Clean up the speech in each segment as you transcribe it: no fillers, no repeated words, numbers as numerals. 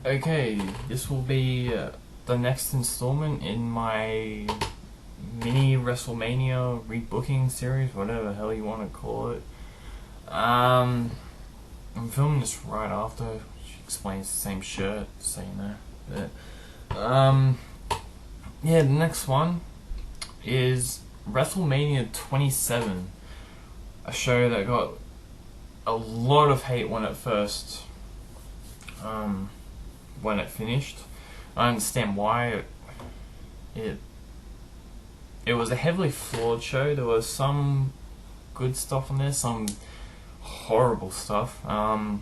Okay, this will be the next installment in my mini Wrestlemania rebooking series, whatever the hell you want to call it. I'm filming this right after, which explains the same shirt, so you know. But, yeah, the next one is WrestleMania 27, a show that got a lot of hate when it first when it finished. I understand why. It was a heavily flawed show. There was some good stuff on there, some horrible stuff. I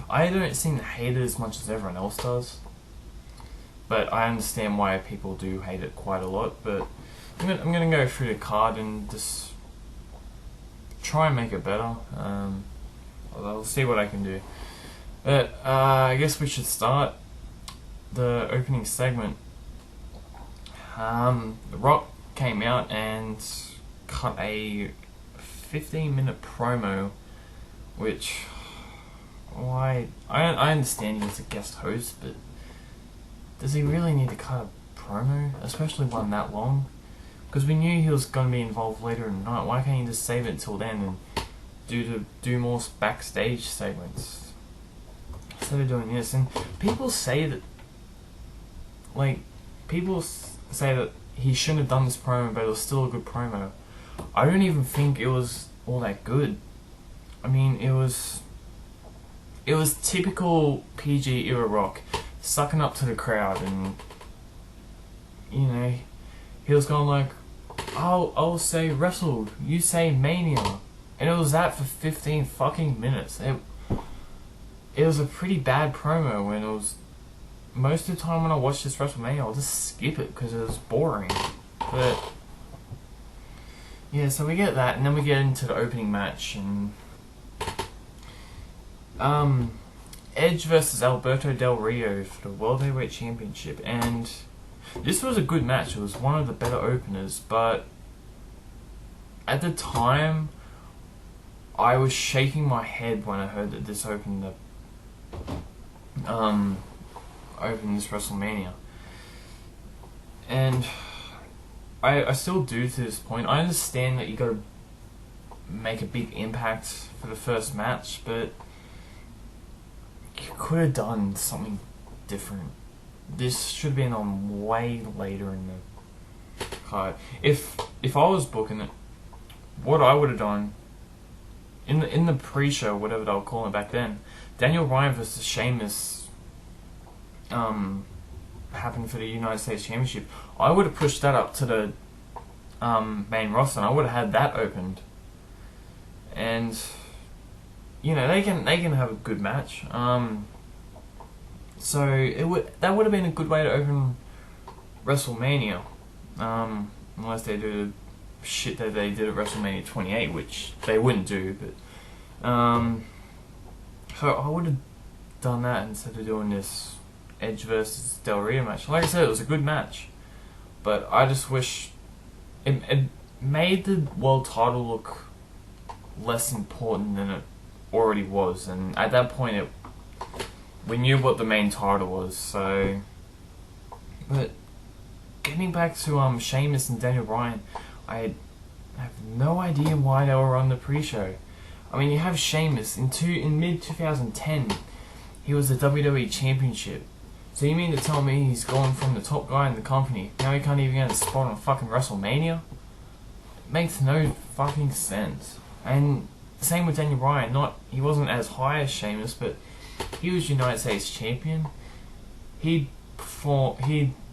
don't seem to hate it as much as everyone else does, but I understand why people do hate it quite a lot. But I'm gonna go through the card and just try and make it better. I'll see what I can do. But I guess we should start the opening segment. The Rock came out and cut a 15-minute promo, which I understand he's a guest host, but does he really need to cut a promo, especially one that long? Because we knew he was going to be involved later in the night. Why can't he just save it till then and do more backstage segments instead of doing this? And people say that he shouldn't have done this promo, but it was still a good promo. I don't even think it was all that good. I mean, it was typical PG era Rock, sucking up to the crowd, and you know, he was going like, I'll say wrestled, you say mania, and it was that for 15 fucking minutes. It was a pretty bad promo, and it was, most of the time when I watch this WrestleMania, I'll just skip it because it was boring. But yeah, so we get that, and then we get into the opening match, and Edge versus Alberto Del Rio for the World Heavyweight Championship, and this was a good match. It was one of the better openers, but at the time, I was shaking my head when I heard that this opened this WrestleMania. And I still do to this point. I understand that you gotta make a big impact for the first match, but you could have done something different. This should have been on way later in the card. If I was booking it, what I would have done in the pre-show, whatever they were calling it back then, Daniel Bryan versus Sheamus happened for the United States Championship. I would have pushed that up to the main roster, and I would have had that opened. And you know, they can have a good match. So that would have been a good way to open WrestleMania, unless they do the shit that they did at WrestleMania 28, which they wouldn't do. But so I would have done that instead of doing this Edge versus Del Rio match. Like I said, it was a good match, but I just wish it made the world title look less important than it already was. And at that point, we knew what the main title was. So, but getting back to Sheamus and Daniel Bryan, I have no idea why they were on the pre-show. I mean, you have Sheamus in mid 2010, he was the WWE Championship. So you mean to tell me he's gone from the top guy in the company, now he can't even get a spot on fucking WrestleMania? It makes no fucking sense. And same with Daniel Bryan. He wasn't as high as Sheamus, but he was United States Champion. He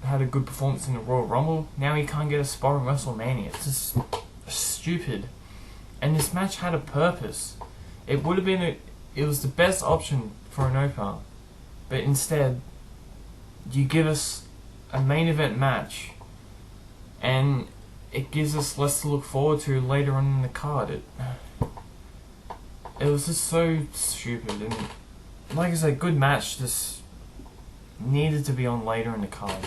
had a good performance in the Royal Rumble. Now he can't get a spot on WrestleMania. It's just stupid. And this match had a purpose. It would have been it was the best option for an opener, but instead, you give us a main event match, and it gives us less to look forward to later on in the card. It was just so stupid, and like I said, good match, just needed to be on later in the card.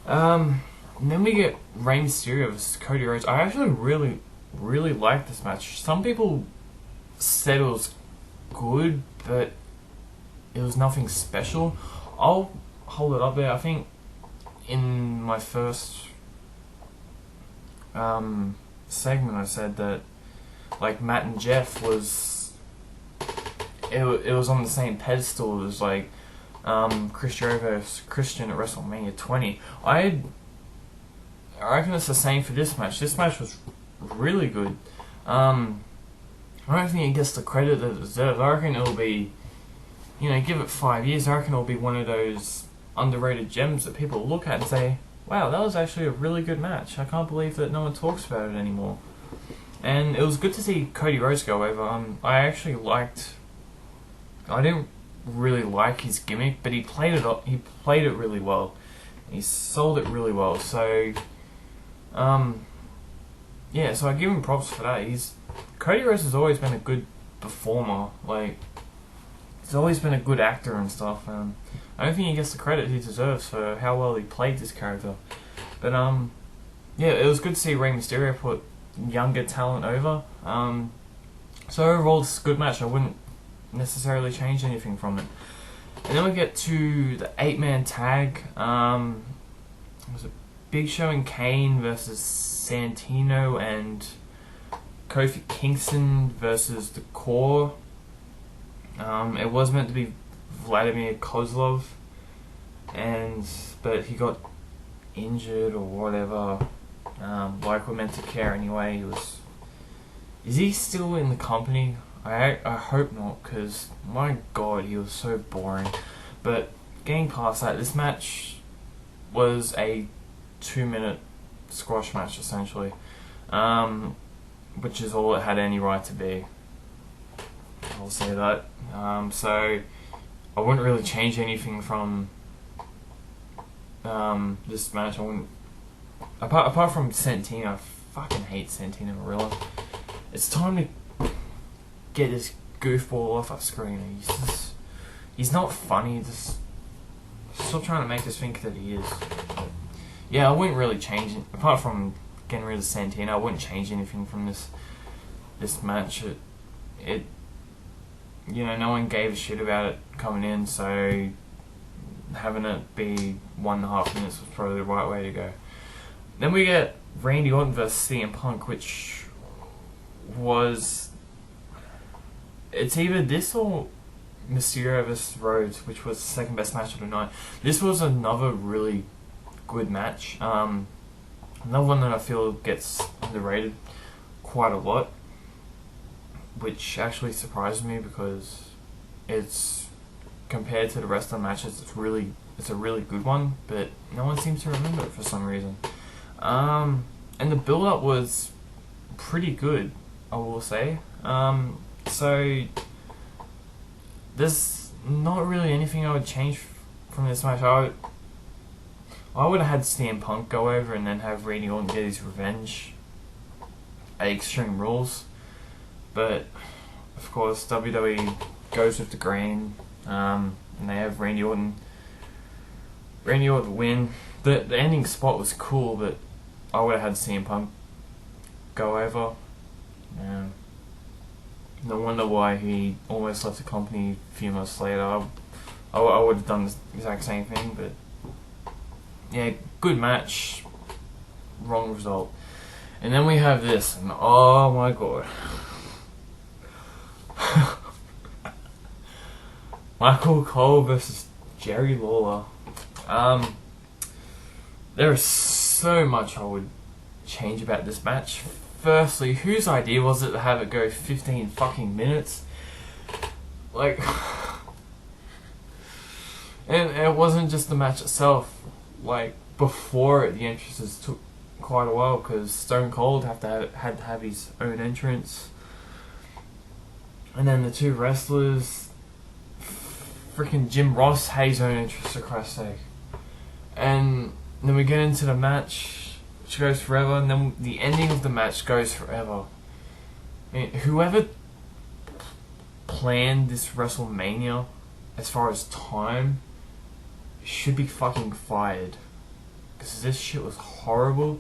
And then we get Rey Mysterio versus Cody Rhodes. I actually really liked this match. Some people said it was good, but it was nothing special. I'll hold it up there. I think in my first segment I said that like Matt and Jeff was it was on the same pedestal as like Chris Jericho versus Christian at WrestleMania 20. I reckon it's the same for this match. This match was really good. I don't think it gets the credit that it deserves. I reckon it'll be, give it 5 years, I reckon it'll be one of those underrated gems that people look at and say, wow, that was actually a really good match. I can't believe that no one talks about it anymore. And it was good to see Cody Rhodes go over. I didn't really like his gimmick, but he played it really well. He sold it really well. So, so I give him props for that. Cody Rhodes has always been a good performer. Like, he's always been a good actor and stuff. I don't think he gets the credit he deserves for how well he played this character. But it was good to see Rey Mysterio put younger talent over. So overall, it's a good match. I wouldn't necessarily change anything from it. And then we get to the 8-man tag. It was a Big Show and Kane versus Santino and Kofi Kingston versus the Core. It was meant to be Vladimir Kozlov, but he got injured or whatever. Like we're meant to care anyway. Is he still in the company? I hope not, because my god, he was so boring. But getting past that, this match was a 2-minute squash match essentially, which is all it had any right to be. I'll say that. So I wouldn't really change anything from this match. I wouldn't, apart from Santino. I fucking hate Santino Marilla. It's time to get this goofball off our screen. He's not funny. Just stop trying to make us think that he is. But yeah, I wouldn't really change it. Apart from getting rid of Santino, I wouldn't change anything from this match. It no one gave a shit about it coming in, so having it be 1.5 minutes was probably the right way to go. Then we get Randy Orton versus CM Punk, which was... It's either this or Mysterio vs. Rhodes, which was the second best match of the night. This was another really good match. Another one that I feel gets underrated quite a lot, which actually surprised me because it's, compared to the rest of the matches, it's a really good one, but no one seems to remember it for some reason. And the build-up was pretty good, I will say. So there's not really anything I would change from this match. I would have had CM Punk go over and then have Randy Orton get his revenge at Extreme Rules. But of course WWE goes with the grain, and they have Randy Orton win. The ending spot was cool, but I would have had CM Punk go over. No wonder why he almost left the company a few months later. I would have done the exact same thing, but yeah, good match, wrong result. And then we have this, and oh my god. Michael Cole versus Jerry Lawler. There is so much I would change about this match. Firstly, whose idea was it to have it go 15 fucking minutes? Like, and it wasn't just the match itself. Like, before it, the entrances took quite a while because Stone Cold had to have his own entrance. And then the two wrestlers, freaking Jim Ross had his own entrance, for Christ's sake. And then we get into the match, which goes forever, and then the ending of the match goes forever. I mean, whoever planned this WrestleMania, as far as time, should be fucking fired. Because this shit was horrible.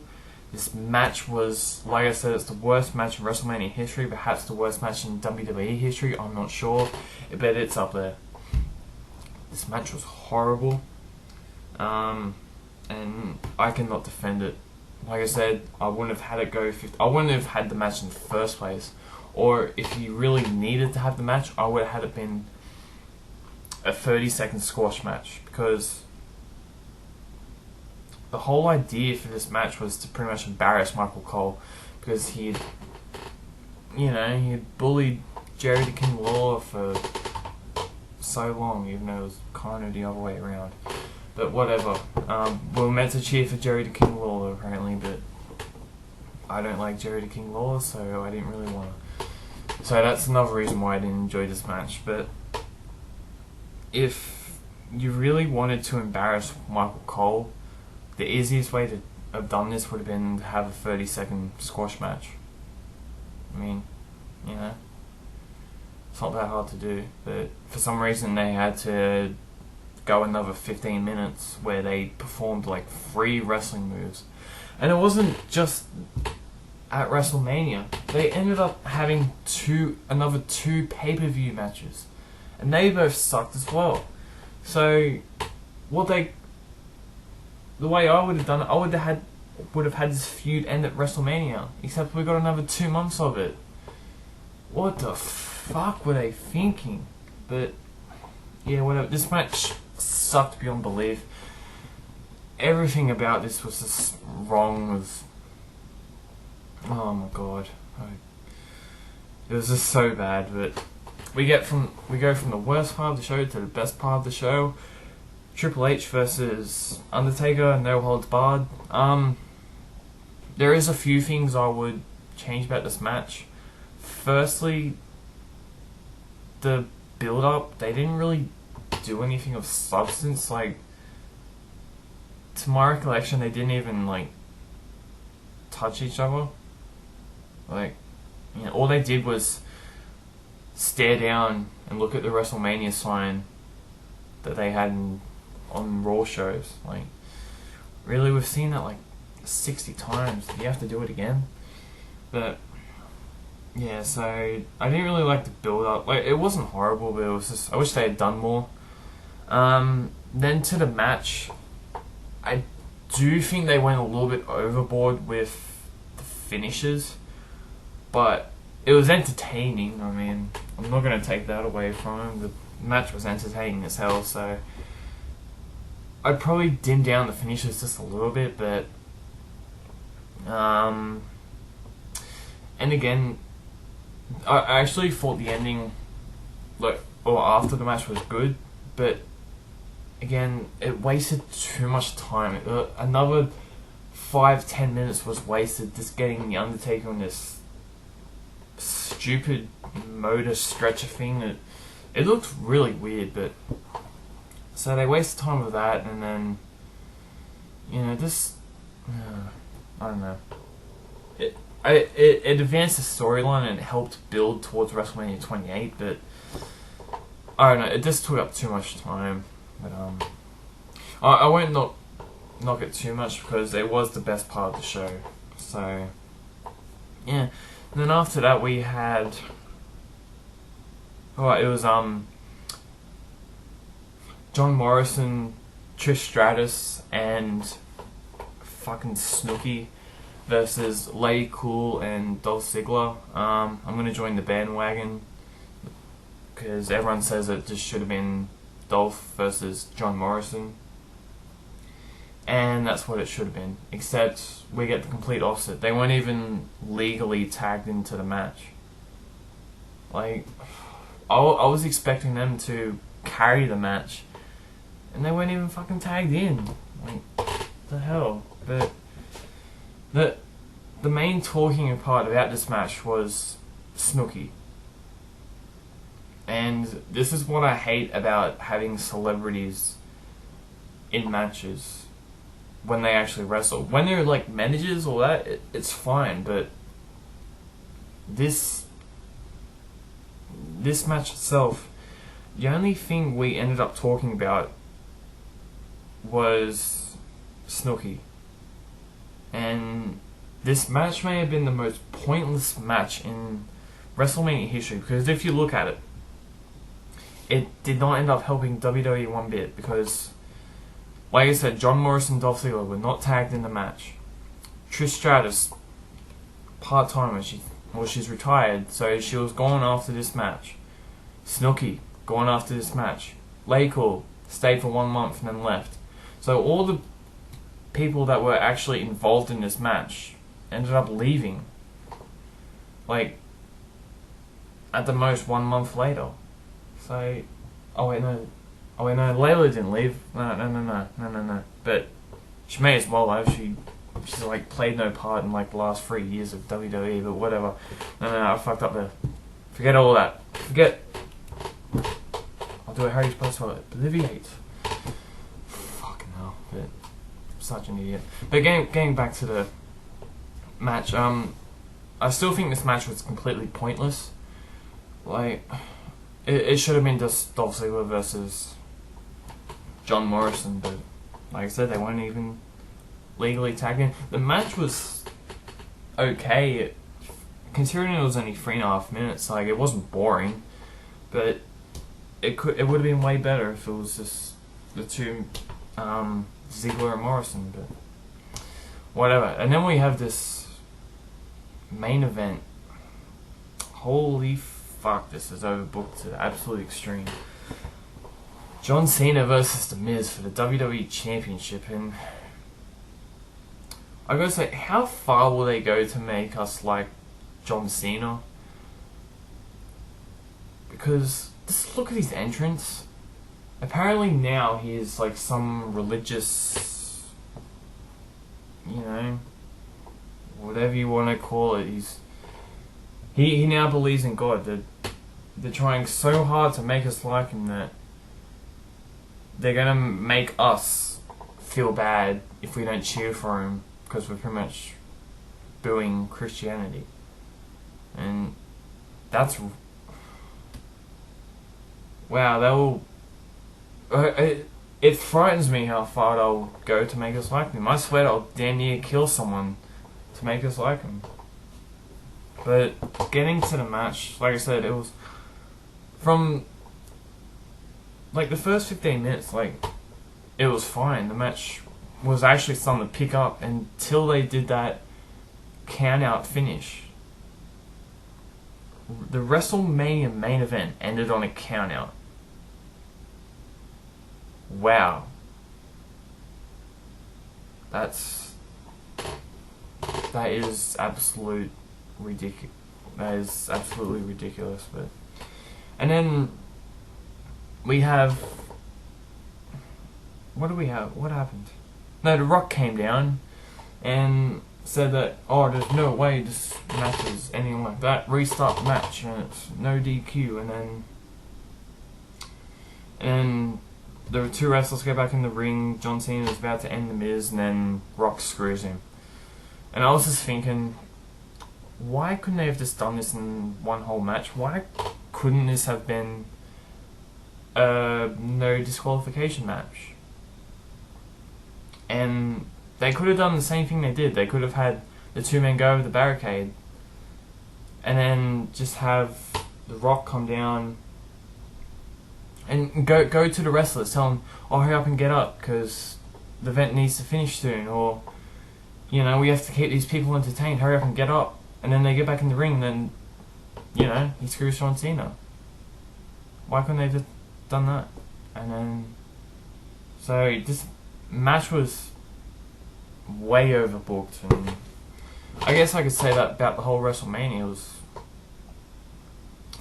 This match was, like I said, it's the worst match in WrestleMania history, perhaps the worst match in WWE history, I'm not sure, but it's up there. this match was horrible. And I cannot defend it. Like I said, I wouldn't have had it go 50. I wouldn't have had the match in the first place. Or if you really needed to have the match, I would have had it been a 30-second squash match, because the whole idea for this match was to pretty much embarrass Michael Cole, because he bullied Jerry the King Lawler for so long, even though it was kind of the other way around. But whatever. We were meant to cheer for Jerry the King Lawler apparently, but I don't like Jerry the King Lawler, so I didn't really want to. So that's another reason why I didn't enjoy this match. But if you really wanted to embarrass Michael Cole, the easiest way to have done this would have been to have a 30-second squash match. I mean, it's not that hard to do, but for some reason they had to go another 15 minutes where they performed like 3 wrestling moves. And it wasn't just at WrestleMania. They ended up having another two pay-per-view matches, and they both sucked as well. So the way I would have done it, I would have had this feud end at WrestleMania, except we got another 2 months of it. What the fuck were they thinking? But yeah, whatever. This match sucked beyond belief. Everything about this was just wrong. Oh my god, it was just so bad. But we go from the worst part of the show to the best part of the show. Triple H versus Undertaker, no holds barred. There is a few things I would change about this match. Firstly, the build up, they didn't really do anything of substance. Like, to my recollection, they didn't even like touch each other. Like, all they did was stare down and look at the WrestleMania sign that they had on Raw shows. Like, really, we've seen that like 60 times. Do you have to do it again? But yeah, so I didn't really like the build up. Like, it wasn't horrible, but it was just, I wish they had done more. Then to the match, I do think they went a little bit overboard with the finishes, but it was entertaining. I mean, I'm not going to take that away from them. The match was entertaining as hell, so I'd probably dim down the finishes just a little bit, but and again, I actually thought the ending, after the match, was good, but again, it wasted too much time. Another 5-10 minutes was wasted just getting the Undertaker on this stupid motor stretcher thing. It looked really weird, but so they wasted time with that, and then I don't know. It advanced the storyline and it helped build towards WrestleMania 28, but I don't know. It just took up too much time. But I won't knock it too much because it was the best part of the show. So yeah. And then after that we had it was John Morrison, Trish Stratus, and fucking Snooki versus Lady Cool and Dolph Ziggler. I'm gonna join the bandwagon because everyone says it just should have been Dolph versus John Morrison, and that's what it should have been, except we get the complete opposite. They weren't even legally tagged into the match. Like, I was expecting them to carry the match, and they weren't even fucking tagged in. Like, what the hell? But the main talking part about this match was Snooki. And this is what I hate about having celebrities in matches when they actually wrestle. When they're like managers or that, it's fine, but this match itself, the only thing we ended up talking about was Snooki. And this match may have been the most pointless match in WrestleMania history, because if you look at it, it did not end up helping WWE one bit because, like I said, John Morrison and Dolph Ziggler were not tagged in the match. Trish Stratus, part-timer, she's retired, so she was gone after this match. Snooki, gone after this match. Laycool, stayed for 1 month and then left. So all the people that were actually involved in this match ended up leaving. Like, at the most 1 month later. So, Layla didn't leave. No. But she may as well have. She's like played no part in like the last 3 years of WWE, but whatever. No, I fucked up there. Forget all that. I'll do a Harry Potter. Obliviate. Fucking hell. But I'm such an idiot. But getting back to the match, I still think this match was completely pointless. Like, it should have been just Dolph Ziggler versus John Morrison, but like I said, they weren't even legally tagged in. The match was okay, considering it was only 3.5 minutes. Like, it wasn't boring, but it would have been way better if it was just the two, Ziggler and Morrison. But whatever. And then we have this main event. Holy fuck, this is overbooked to the absolute extreme. John Cena versus The Miz for the WWE Championship, and I gotta say, how far will they go to make us like John Cena? Because just look at his entrance. Apparently now he is like some religious, whatever you want to call it. He now believes in God. They're trying so hard to make us like him that they're gonna make us feel bad if we don't cheer for him because we're pretty much booing Christianity. And that's... wow, it frightens me how far they'll go to make us like him. I swear they'll damn near kill someone to make us like him. But getting to the match, like I said, it was from like the first 15 minutes, like it was fine. The match was actually starting to pick up until they did that count out finish. The WrestleMania main event ended on a count out. Wow. That is absolute ridiculous. That is absolutely ridiculous. But and then we have, what do we have? What happened? No, The Rock came down and said that, oh, there's no way this match is anything like that. Restart the match and it's no DQ. And then the two wrestlers go back in the ring. John Cena is about to end The Miz, and then Rock screws him. And I was just thinking, why couldn't they have just done this in one whole match? Why couldn't this have been a no disqualification match? And they could have done the same thing they did. They could have had the two men go over the barricade and then just have The Rock come down and go to the wrestlers, tell them, oh, hurry up and get up because the event needs to finish soon, or we have to keep these people entertained, hurry up and get up. And then they get back in the ring and then he screws John Cena. Why couldn't they just done that? And then so this match was way overbooked, and I guess I could say that about the whole WrestleMania.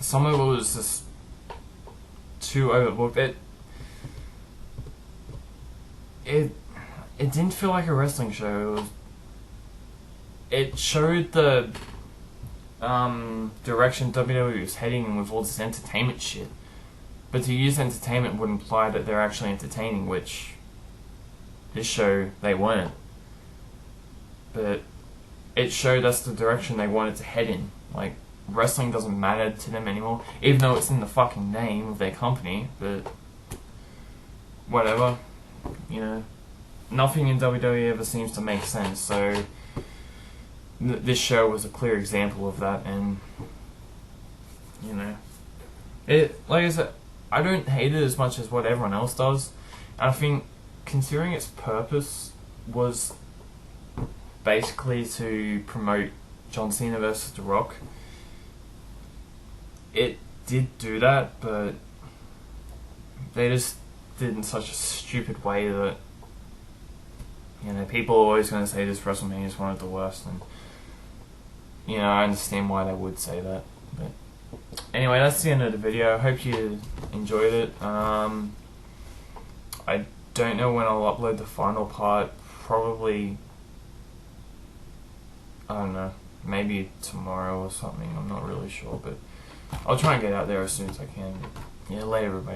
Some of it was just too overbooked. It didn't feel like a wrestling show. It showed the direction WWE was heading in with all this entertainment shit. But to use entertainment would imply that they're actually entertaining, which this show they weren't. But it showed us the direction they wanted to head in. Like, wrestling doesn't matter to them anymore, even though it's in the fucking name of their company, but whatever. Nothing in WWE ever seems to make sense, so this show was a clear example of that. And it, like I said, I don't hate it as much as what everyone else does. And I think, considering its purpose was basically to promote John Cena versus The Rock, it did do that, but they just did it in such a stupid way that, you know, people are always going to say this WrestleMania is one of the worst, and, you know, I understand why they would say that. But anyway, that's the end of the video. I hope you enjoyed it. I don't know when I'll upload the final part. Probably, I don't know, maybe tomorrow or something. I'm not really sure, but I'll try and get out there as soon as I can. Yeah, later everybody.